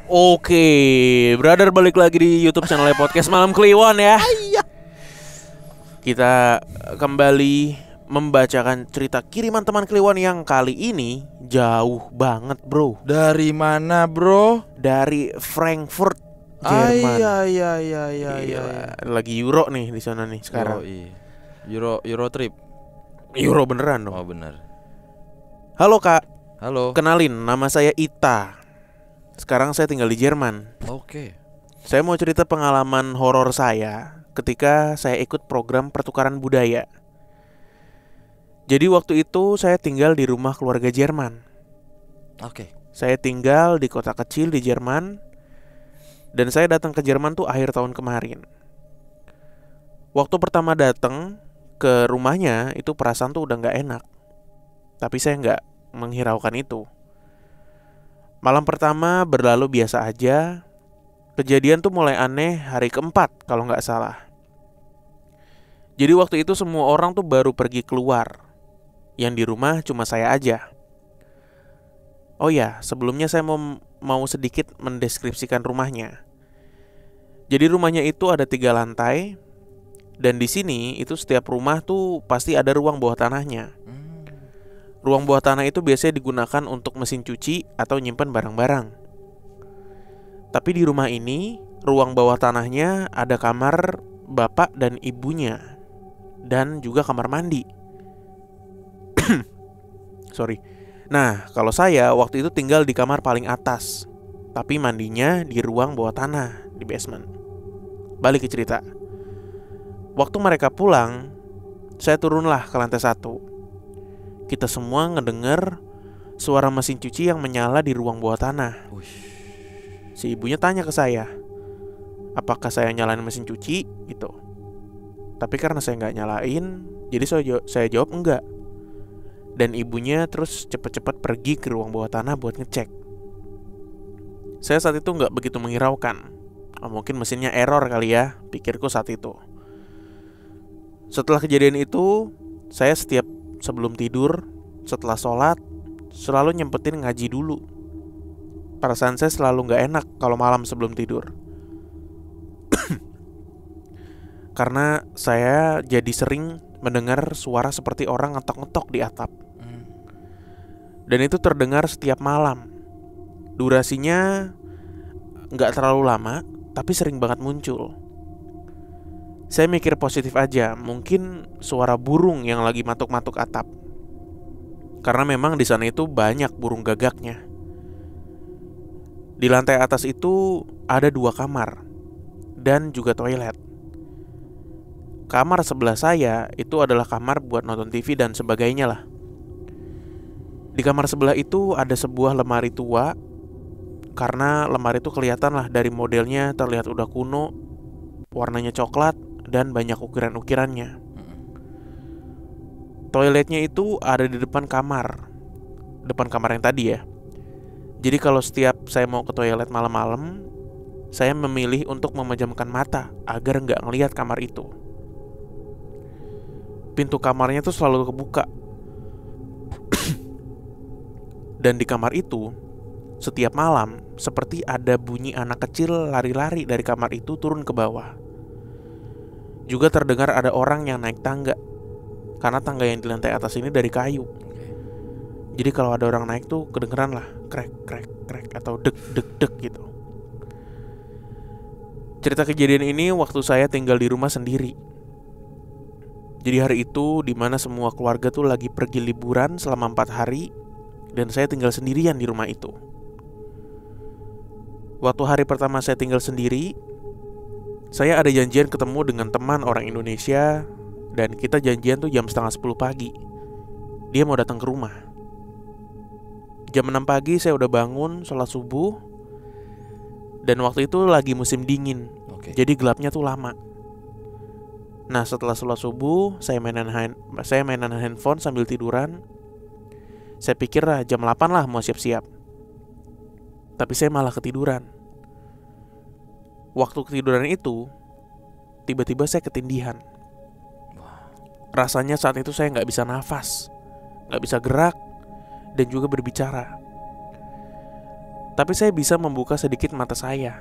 Oke, brother, balik lagi di YouTube channel Podcast Malam Kliwon ya. Kita kembali membacakan cerita kiriman teman Kliwon yang kali ini jauh banget, bro. Dari mana, bro? Dari Frankfurt, Jerman. Iya. Lagi Euro nih di sana nih sekarang. Euro trip. Euro beneran dong. Oh, benar. Halo Kak. Halo. Kenalin, nama saya Ita. Sekarang saya tinggal di Jerman. Oke. Saya mau cerita pengalaman horor saya ketika saya ikut program pertukaran budaya. Jadi waktu itu saya tinggal di rumah keluarga Jerman. Oke. Saya tinggal di kota kecil di Jerman. Dan saya datang ke Jerman tuh akhir tahun kemarin. Waktu pertama datang ke rumahnya itu perasaan tuh udah gak enak. Tapi saya gak menghiraukan itu. Malam pertama berlalu biasa aja. Kejadian tuh mulai aneh hari keempat kalau gak salah. Jadi waktu itu semua orang tuh baru pergi keluar. Yang di rumah cuma saya aja. Oh ya, sebelumnya saya mau sedikit mendeskripsikan rumahnya. Jadi rumahnya itu ada 3 lantai. Dan di sini itu setiap rumah tuh pasti ada ruang bawah tanahnya. Ruang bawah tanah itu biasanya digunakan untuk mesin cuci atau nyimpan barang-barang. Tapi di rumah ini, ruang bawah tanahnya ada kamar bapak dan ibunya. Dan juga kamar mandi. Sorry. Nah, kalau saya waktu itu tinggal di kamar paling atas. Tapi mandinya di ruang bawah tanah, di basement. Balik ke cerita. Waktu mereka pulang, saya turunlah ke lantai 1. Kita semua ngedenger suara mesin cuci yang menyala di ruang bawah tanah. Si ibunya tanya ke saya, apakah saya nyalain mesin cuci gitu. Tapi karena saya nggak nyalain, jadi saya jawab enggak. Dan ibunya terus cepet-cepet pergi ke ruang bawah tanah buat ngecek. Saya saat itu nggak begitu menghiraukan. Mungkin mesinnya error kali ya, pikirku saat itu. Setelah kejadian itu, saya setiap sebelum tidur, setelah sholat, selalu nyempetin ngaji dulu. Perasaan saya selalu gak enak kalau malam sebelum tidur. Karena saya jadi sering mendengar suara seperti orang ngetok-ngetok di atap. Dan itu terdengar setiap malam. Durasinya gak terlalu lama, tapi sering banget muncul. Saya mikir positif aja, mungkin suara burung yang lagi matuk-matuk atap. Karena memang di sana itu banyak burung gagaknya. Di lantai atas itu ada 2 kamar dan juga toilet. Kamar sebelah saya itu adalah kamar buat nonton TV dan sebagainya lah. Di kamar sebelah itu ada sebuah lemari tua. Karena lemari itu kelihatan lah dari modelnya terlihat udah kuno, warnanya coklat, dan banyak ukiran-ukirannya. Toiletnya itu ada di depan kamar. Depan kamar yang tadi ya. Jadi kalau setiap saya mau ke toilet malam-malam, saya memilih untuk memejamkan mata agar nggak ngelihat kamar itu. Pintu kamarnya tuh selalu kebuka. Dan di kamar itu, setiap malam seperti ada bunyi anak kecil lari-lari dari kamar itu turun ke bawah. Juga terdengar ada orang yang naik tangga. Karena tangga yang di lantai atas ini dari kayu. Jadi kalau ada orang naik tuh kedengeran lah krek krek krek atau dek dek dek gitu. Cerita kejadian ini waktu saya tinggal di rumah sendiri. Jadi hari itu dimana semua keluarga tuh lagi pergi liburan selama 4 hari. Dan saya tinggal sendirian di rumah itu. Waktu hari pertama saya tinggal sendiri, saya ada janjian ketemu dengan teman orang Indonesia. Dan kita janjian tuh jam 9:30 pagi. Dia mau datang ke rumah. Jam 6 pagi saya udah bangun, sholat subuh. Dan waktu itu lagi musim dingin. Jadi gelapnya tuh lama. Nah setelah sholat subuh, saya mainan handphone sambil tiduran. Saya pikir lah jam 8 lah mau siap-siap. Tapi saya malah ketiduran. Waktu ketiduran itu, tiba-tiba saya ketindihan. Rasanya saat itu saya gak bisa nafas, gak bisa gerak, dan juga berbicara. Tapi saya bisa membuka sedikit mata saya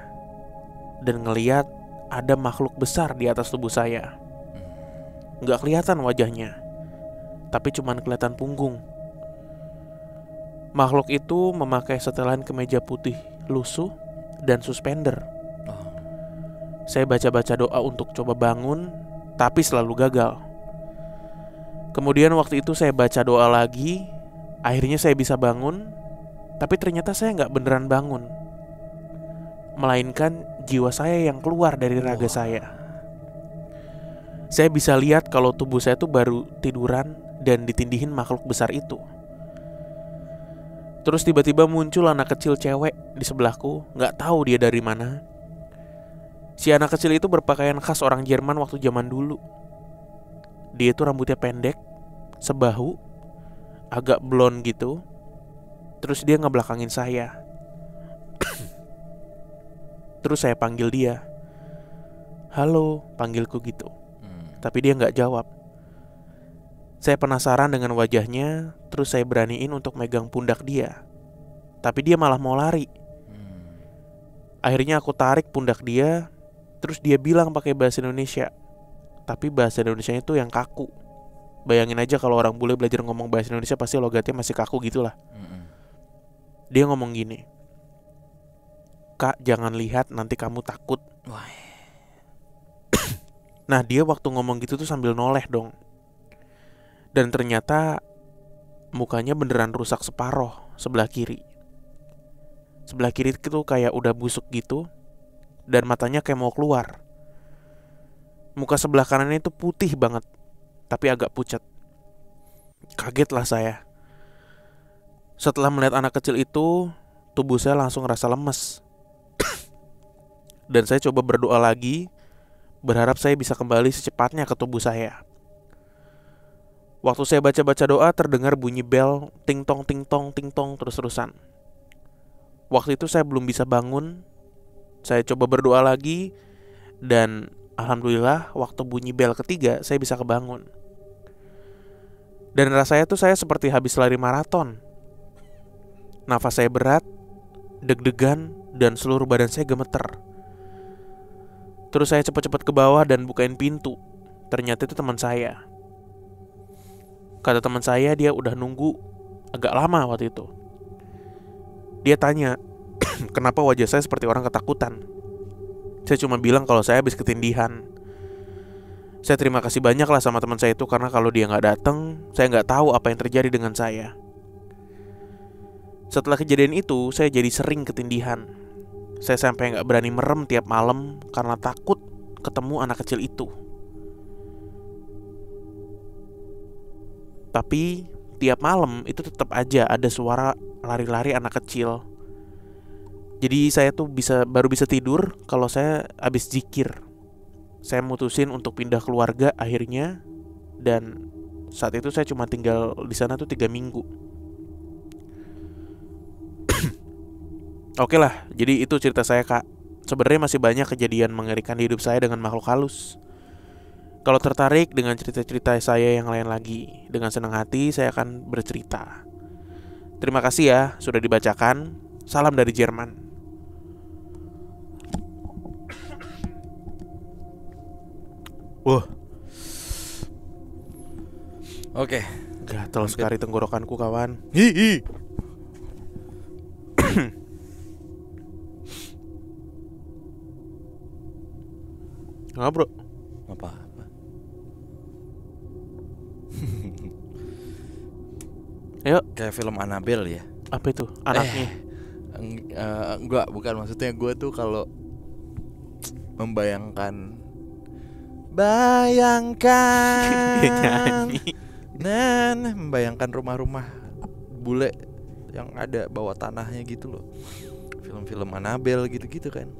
dan ngeliat ada makhluk besar di atas tubuh saya. Nggak kelihatan wajahnya, tapi cuman kelihatan punggung. Makhluk itu memakai setelan kemeja putih lusuh dan suspender. Saya baca-baca doa untuk coba bangun, tapi selalu gagal. Kemudian waktu itu saya baca doa lagi. Akhirnya saya bisa bangun, tapi ternyata saya nggak beneran bangun, melainkan jiwa saya yang keluar dari raga saya. Saya bisa lihat kalau tubuh saya tuh baru tiduran dan ditindihin makhluk besar itu. Terus tiba-tiba muncul anak kecil cewek di sebelahku, nggak tahu dia dari mana. Si anak kecil itu berpakaian khas orang Jerman waktu zaman dulu. Dia itu rambutnya pendek, sebahu, agak blond gitu. Terus dia ngebelakangin saya. Terus saya panggil dia, "Halo," panggilku gitu. Tapi dia nggak jawab. Saya penasaran dengan wajahnya. Terus saya beraniin untuk megang pundak dia, tapi dia malah mau lari. Akhirnya aku tarik pundak dia. Terus dia bilang pakai bahasa Indonesia, tapi bahasa Indonesianya itu yang kaku. Bayangin aja kalau orang bule belajar ngomong bahasa Indonesia pasti logatnya masih kaku gitulah. Dia ngomong gini, "Kak, jangan lihat, nanti kamu takut." Nah, dia waktu ngomong gitu tuh sambil noleh dong. Dan ternyata mukanya beneran rusak separoh sebelah kiri. Sebelah kiri itu kayak udah busuk gitu, dan matanya kayak mau keluar. Muka sebelah kanannya itu putih banget, tapi agak pucat. Kagetlah saya. Setelah melihat anak kecil itu, tubuh saya langsung rasa lemes. Dan saya coba berdoa lagi, berharap saya bisa kembali secepatnya ke tubuh saya. Waktu saya baca-baca doa, terdengar bunyi bel ting tong terus-terusan. Waktu itu saya belum bisa bangun. Saya coba berdoa lagi, dan alhamdulillah waktu bunyi bel ketiga saya bisa kebangun. Dan rasanya tuh saya seperti habis lari maraton. Nafas saya berat, deg-degan, dan seluruh badan saya gemeter. Terus saya cepat-cepat ke bawah dan bukain pintu. Ternyata itu teman saya. Kata teman saya, dia udah nunggu agak lama waktu itu. Dia tanya, kenapa wajah saya seperti orang ketakutan. Saya cuma bilang kalau saya habis ketindihan. Saya terima kasih banyak lah sama teman saya itu, karena kalau dia gak datang, saya gak tahu apa yang terjadi dengan saya. Setelah kejadian itu, saya jadi sering ketindihan. Saya sampai gak berani merem tiap malam karena takut ketemu anak kecil itu. Tapi tiap malam itu tetap aja ada suara lari-lari anak kecil. Jadi saya tuh baru bisa tidur kalau saya habis zikir. Saya mutusin untuk pindah keluarga akhirnya, dan saat itu saya cuma tinggal di sana tuh 3 minggu. Oke lah, jadi itu cerita saya, Kak. Sebenarnya masih banyak kejadian mengerikan di hidup saya dengan makhluk halus. Kalau tertarik dengan cerita-cerita saya yang lain lagi, dengan senang hati saya akan bercerita. Terima kasih ya sudah dibacakan. Salam dari Jerman. Wah, Oke. gatel sekali tenggorokanku, kawan. Hihi. Nggak, bro. Apa-apa. Ayo. Kayak film Annabelle ya. Apa itu? Anaknya. Enggak, bukan, maksudnya gue tuh kalau membayangkan Nyanyi. membayangkan rumah-rumah bule yang ada bawah tanahnya gitu loh. Film-film Annabelle gitu-gitu kan.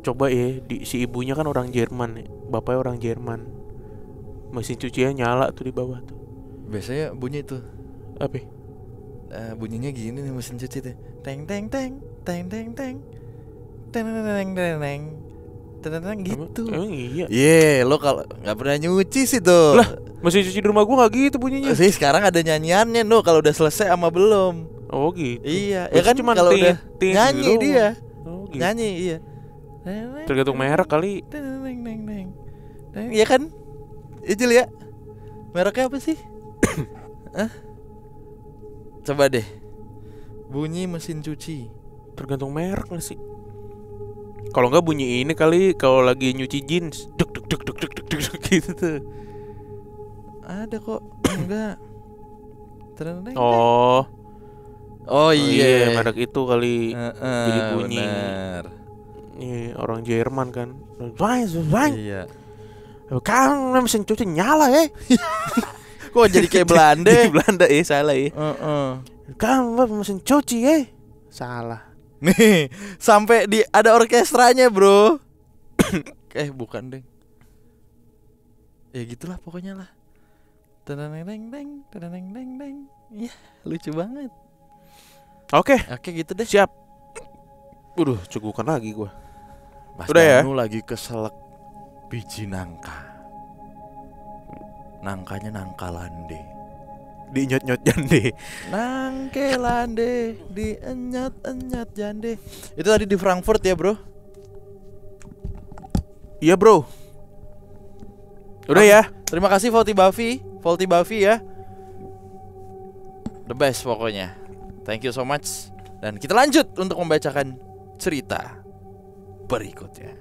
Coba ya, si ibunya kan orang Jerman, bapaknya orang Jerman. Mesin cucinya nyala tuh di bawah tuh. Biasanya bunyi tuh. Apa? Bunyinya gini nih mesin cuci tuh. Teng teng teng teng teng teng teng teng teng teng gitu. Emang iya? Lo kalau nggak pernah nyuci sih tuh. Lah, mesin cuci di rumah gua nggak gitu bunyinya. Sih sekarang ada nyanyiannya lo kalau udah selesai sama belum. Oh gitu. Iya, ya Biasanya kan cuman kalau tit, udah tit nyanyi gitu doang. dia. Oh gitu. Nyanyi iya. Tergantung merek kali. Iya kan? Ijil ya. Mereknya apa sih? Hah? Coba deh. Bunyi mesin cuci. Tergantung merek gak sih? Kalau nggak bunyi ini kali kalau lagi nyuci jeans. Duk duk duk duk duk duk duk gitu tuh. Ada kok. Enggak. Oh. Oh iya, merek itu kali. Jadi bunyi. Bener. Iya, orang Jerman kan. Iya. Kan mesin cuci nyala ya. Kok jadi kayak Belanda? Di Belanda salah ya. Kan mesin cuci salah. Nih, sampai ada orkestranya, Bro. Bukan, Deng. Ya gitulah pokoknya lah. Teneng-neng-neng, teneng-neng-neng. Iya, lucu banget. Oke, gitu deh. siap. Cegukan lagi gua. Mas Udah ya? Danu lagi keselak biji nangka. Nangkanya nangka lande. Dinyot-nyot jande. Nangke lande, dienyot-enyot jande. Itu tadi di Frankfurt ya, Bro? Iya, Bro. Udah ya. Terima kasih Volty Buffy ya. The best pokoknya. Thank you so much. Dan kita lanjut untuk membacakan cerita berikutnya.